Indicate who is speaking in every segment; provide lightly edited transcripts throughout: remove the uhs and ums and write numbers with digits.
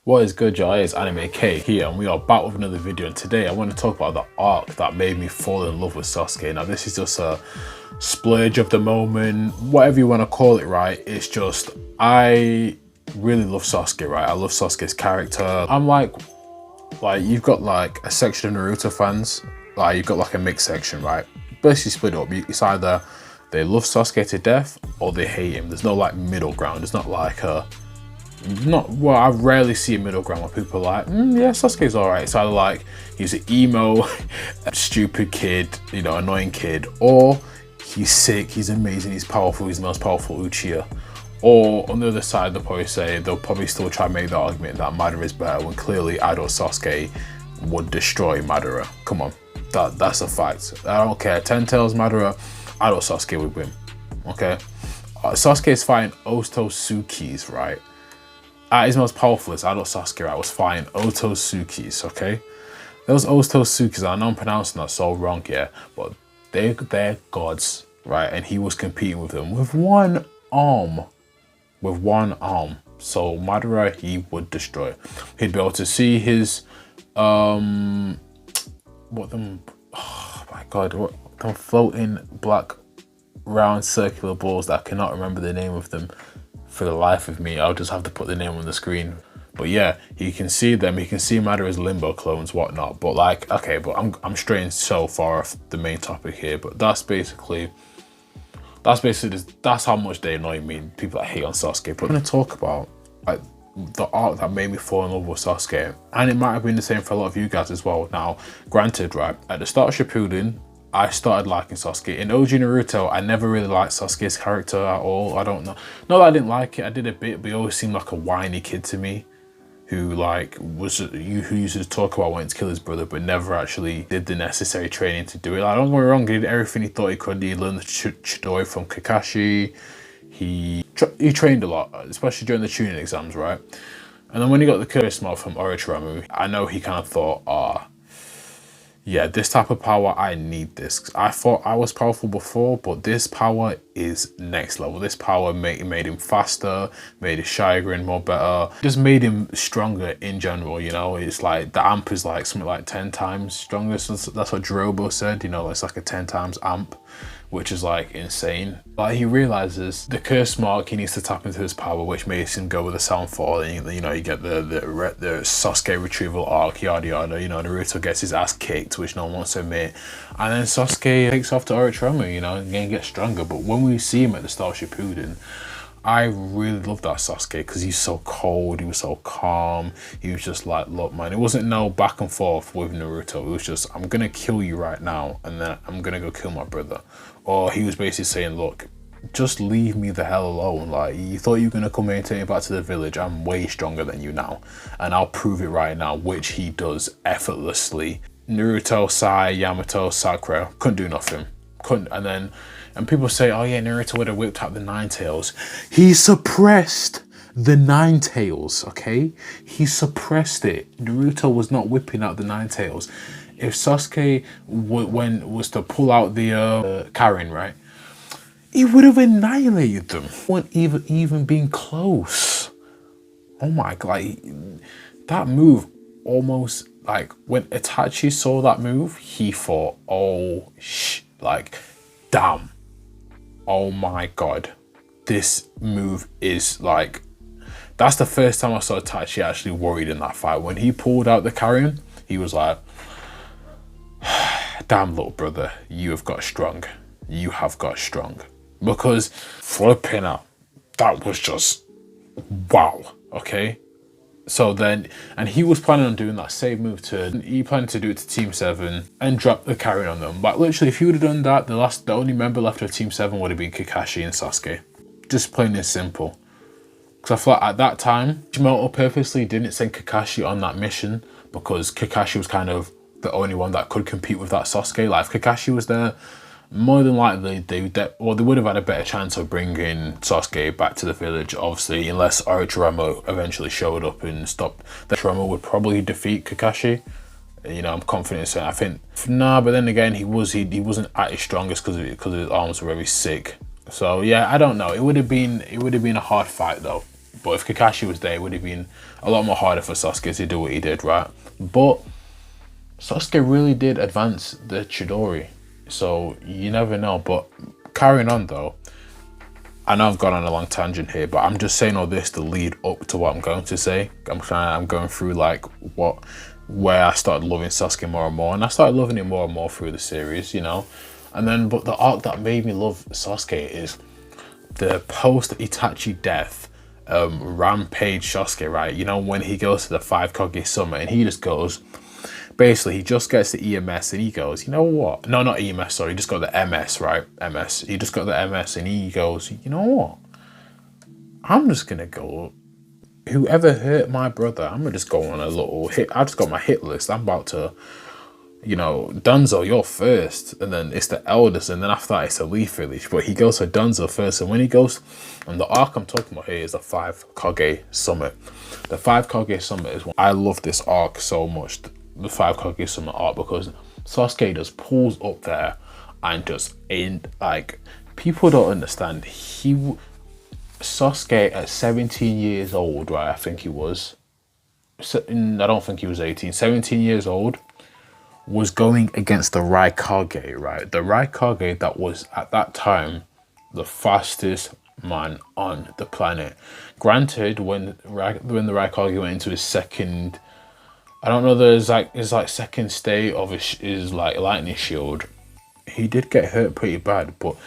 Speaker 1: What is good, y'all? It's Anime K here, and we are back with another video. And today I want to talk about the arc that made me fall in love with Sasuke. Now, this is just a splurge of the moment, whatever you want to call it, right? It's just, I really love Sasuke, right? I love Sasuke's character. I'm like you've got like a section of Naruto fans, like you've got like a mixed section, right? Basically split up. It's either they love Sasuke to death or they hate him. There's no like middle ground. It's not like well, I rarely see a middle ground where people are like, yeah, Sasuke's alright. It's either like he's an emo, stupid kid, you know, annoying kid, or he's sick, he's amazing, he's powerful, he's the most powerful Uchiha. Or on the other side, they'll probably still try to make the argument that Madara is better when clearly adult Sasuke would destroy Madara. Come on, that's a fact. I don't care. 10 Tails Madara, adult Sasuke would win. Okay, Sasuke is fighting Ototsukis, right? At his most powerful, adult Sasuke, right, was fighting Ototsukis, okay? Those Ototsukis, I know I'm pronouncing that so wrong, yeah, but they're gods, right? And he was competing with them with one arm. So Madara, he would destroy. He'd be able to see his, oh my God, what them floating black round circular balls that I cannot remember the name of them. For the life of me, I'll just have to put the name on the screen. But yeah, he can see them. He can see Madara's limbo clones, whatnot. But like, okay, but I'm straying so far off the main topic here. But that's basically that's how much they annoy me. People that hate on Sasuke. But I'm gonna talk about like the arc that made me fall in love with Sasuke, and it might have been the same for a lot of you guys as well. Now, granted, right at the start of Shippuden, I started liking Sasuke. In OG Naruto, I never really liked Sasuke's character at all. I don't know. Not that I didn't like it, I did a bit, but he always seemed like a whiny kid to me who who used to talk about wanting to kill his brother, but never actually did the necessary training to do it. Like, don't get me wrong, he did everything he thought he could. He learned the Chidori from Kakashi. He trained a lot, especially during the tuning exams, right? And then when he got the curse mark from Orochimaru, I know he kind of thought, yeah, this type of power, I need this. I thought I was powerful before, but this power is next level. This power made him faster, made his Sharingan more better, just made him stronger in general, you know? It's like the amp is like something like 10 times stronger. So that's what Drobo said, you know, it's like a 10 times amp, which is like insane. Like he realizes the curse mark, he needs to tap into his power, which makes him go with the Soundfall. And you know, you get the Sasuke retrieval arc, yada yada. You know, Naruto gets his ass kicked, which no one wants to admit, and then Sasuke takes off to Orochimaru, you know, and again gets stronger. But when we see him at the start of Shippuden, I really love that Sasuke because he's so cold, he was so calm. He was just like, look, man, it wasn't no back and forth with Naruto. It was just, I'm gonna kill you right now, and then I'm gonna go kill my brother. Or he was basically saying, look, just leave me the hell alone. Like, you thought you were gonna come here and take me back to the village. I'm way stronger than you now, and I'll prove it right now, which he does effortlessly. Naruto, Sai, Yamato, Sakura couldn't do nothing. Couldn't. And people say, oh yeah, Naruto would have whipped out the Nine Tails. He suppressed the Nine Tails, okay? He suppressed it. Naruto was not whipping out the Nine Tails. If Sasuke was to pull out the Karin, right? He would have annihilated them. Wouldn't even been close. Oh my God, that move almost, like when Itachi saw that move, he thought, oh like, damn. Oh my God, this move is like, that's the first time I saw Itachi actually worried in that fight. When he pulled out the Karin, he was like, damn, little brother, you have got strong. You have got strong. Because flipping out, that was just wow, okay? So then, and he was planning on doing that same move he planned to do it to Team 7 and drop the Karin on them. But literally, if he would have done that, the only member left of Team 7 would have been Kakashi and Sasuke. Just plain and simple. Because I feel like at that time, Kishimoto purposely didn't send Kakashi on that mission because Kakashi was kind of the only one that could compete with that Sasuke. Like, if Kakashi was there, more than likely they would have had a better chance of bringing Sasuke back to the village, obviously, unless Orochimaru eventually showed up and stopped. Orochimaru would probably defeat Kakashi. You know, I'm confident in saying, I think, nah, but then again, he wasn't at his strongest because his arms were very sick. So yeah, I don't know. It would have been a hard fight though. But if Kakashi was there, it would have been a lot more harder for Sasuke to do what he did, right? But Sasuke really did advance the Chidori, so you never know. But carrying on though, I know I've gone on a long tangent here, but I'm just saying all this to lead up to what I'm going to say. I'm going through like where I started loving Sasuke more and more, and I started loving him more and more through the series, you know. And then, but the arc that made me love Sasuke is the post Itachi death, Rampage Sasuke, right? You know, when he goes to the 5 Kage Summit and he just goes, basically he just gets the EMS and he goes, you know what? No, not EMS, sorry, he just got the MS, right? MS. He just got the MS and he goes, you know what? I'm just gonna go, whoever hurt my brother, I'm gonna just go on a little hit. I just got my hit list. I'm about to, you know, Dunzo, you're first, and then it's the eldest, and then after that it's a Leaf Village. But he goes for Dunzo first, and when he goes, and the arc I'm talking about here is the 5 Kage Summit. The 5 Kage Summit is one, I love this arc so much, the 5 Kage Summit arc, because Sasuke just pulls up there and just like, people don't understand. Sasuke at 17 years old, right? I think he was. I don't think he was 18. 17 years old. Was going against the Raikage, right? The Raikage that was at that time the fastest man on the planet. Granted, when the Raikage went into his second, I don't know, there's like his like second state of his like lightning shield, he did get hurt pretty bad. But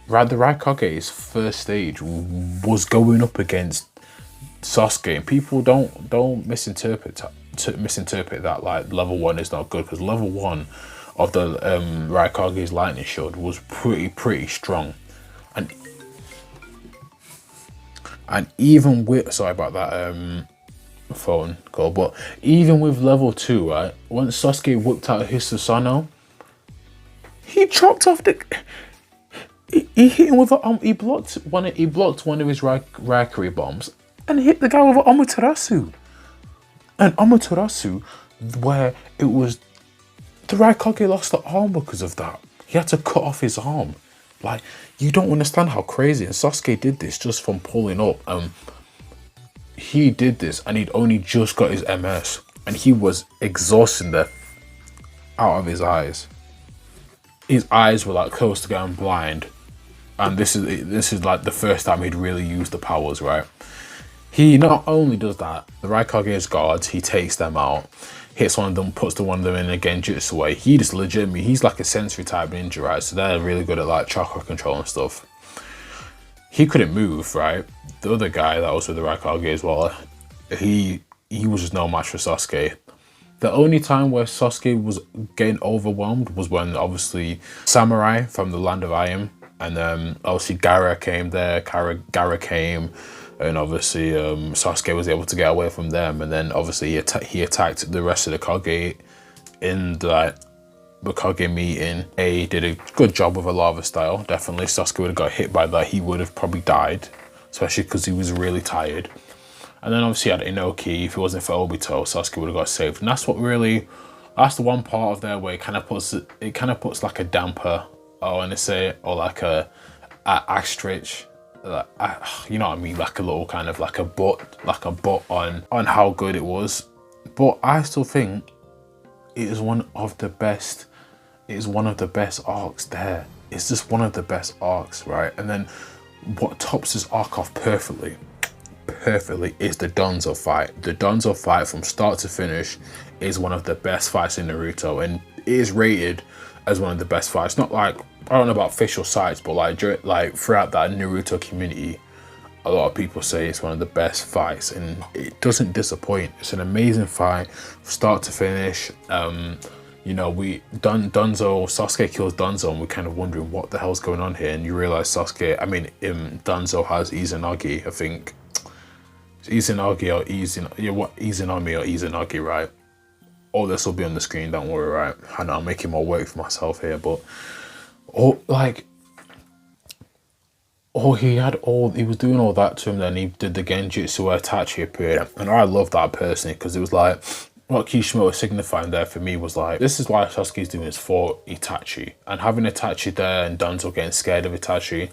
Speaker 1: the Raikage's first stage was going up against Sasuke, and people don't misinterpret that like level 1 is not good, because level 1 of the Raikage's lightning shield was pretty strong, and even with, sorry about that phone call, but even with level 2, right, once Sasuke whipped out his Susanoo, he chopped off the, he hit him with a, he blocked one of his Raikiri bombs and hit the guy with an Amaterasu. And Amaterasu, where it was, the Raikage lost the arm because of that. He had to cut off his arm. Like, you don't understand how crazy. And Sasuke did this just from pulling up. He did this and he'd only just got his MS. And he was exhausting the out of his eyes. His eyes were like close to going blind. And this is like the first time he'd really used the powers, right? He not only does that, the Raikage's guards, he takes them out, hits one of them, puts one of them in a Genjutsu way. He just legitimately, he's like a sensory type ninja, right? So they're really good at like chakra control and stuff. He couldn't move, right? The other guy that was with the Raikage as well, he was just no match for Sasuke. The only time where Sasuke was getting overwhelmed was when obviously Samurai from the Land of Iron, and obviously Gaara came there, Gaara came, and obviously Sasuke was able to get away from them, and then obviously he attacked the rest of the Kage in the Kage meeting. He did a good job with a lava style, definitely. Sasuke would have got hit by that, he would have probably died, especially because he was really tired. And then obviously he had Inoki. If it wasn't for Obito, Sasuke would have got saved. And that's what really, that's the one part of there where it kind of puts like a damper, I want to say, or like a asterisk, you know what I mean, like a little kind of like a butt on how good it was. But I still think it is one of the best. It is one of the best arcs there. It's just one of the best arcs, right? And then what tops this arc off perfectly is the Danzo fight. The Danzo fight from start to finish is one of the best fights in Naruto, and it is rated as one of the best fights. Not like, I don't know about official sites, but like throughout that Naruto community, a lot of people say it's one of the best fights, and it doesn't disappoint. It's an amazing fight, start to finish. You know, Sasuke kills Danzo, and we're kind of wondering what the hell's going on here, and you realize Danzo has Izanagi, I think. Izanagi or Izanami or Izanagi, right? All this will be on the screen, don't worry, right? I know I'm making more work for myself here, but he was doing all that to him, then he did the Genjutsu where Itachi appeared, and I love that personally, because it was like, what Kishimoto was signifying there for me was like, this is why Sasuke's doing this for Itachi, and having Itachi there and Danzo getting scared of Itachi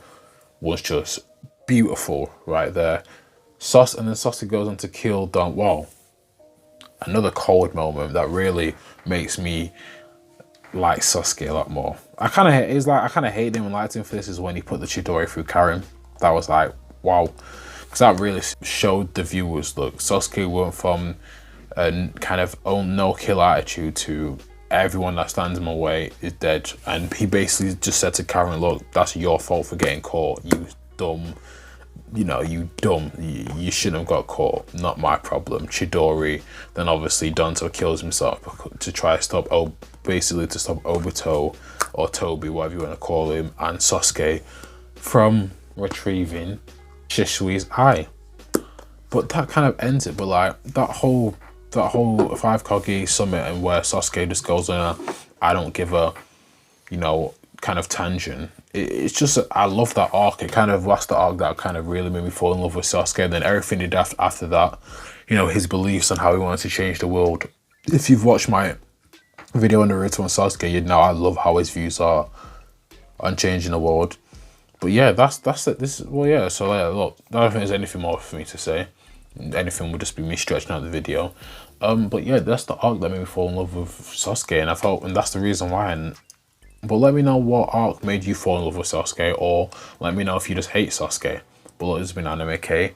Speaker 1: was just beautiful right there. And then Sasuke goes on to kill Don. Wow, another cold moment that really makes me like Sasuke a lot more. I kind of hate him and liked him for this is when he put the Chidori through Karen. That was like, wow, because that really showed the viewers, look, Sasuke went from a kind of no kill attitude to everyone that stands in my way is dead. And he basically just said to Karen, look, that's your fault for getting caught, you dumb, you shouldn't have got caught, not my problem. Chidori. Then obviously Danto kills himself to try to stop, basically to stop Obito or Toby, whatever you want to call him, and Sasuke from retrieving Shishui's eye. But that kind of ends it. But like that whole Five Kage summit, and where Sasuke just goes on a I don't give a, kind of tangent. It's just, I love that arc. It kind of was the arc that kind of really made me fall in love with Sasuke. And then everything he did after that, his beliefs on how he wanted to change the world. If you've watched my video on Naruto and Sasuke, you'd know I love how his views are on changing the world. But yeah, that's it. So yeah, look, I don't think there's anything more for me to say. Anything would just be me stretching out the video. But yeah, that's the arc that made me fall in love with Sasuke, and that's the reason why. But let me know what arc made you fall in love with Sasuke, or let me know if you just hate Sasuke. But look, this has been Anime K,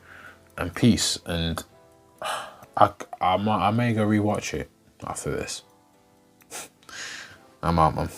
Speaker 1: and peace. And I may go rewatch it after this. I'm out, man.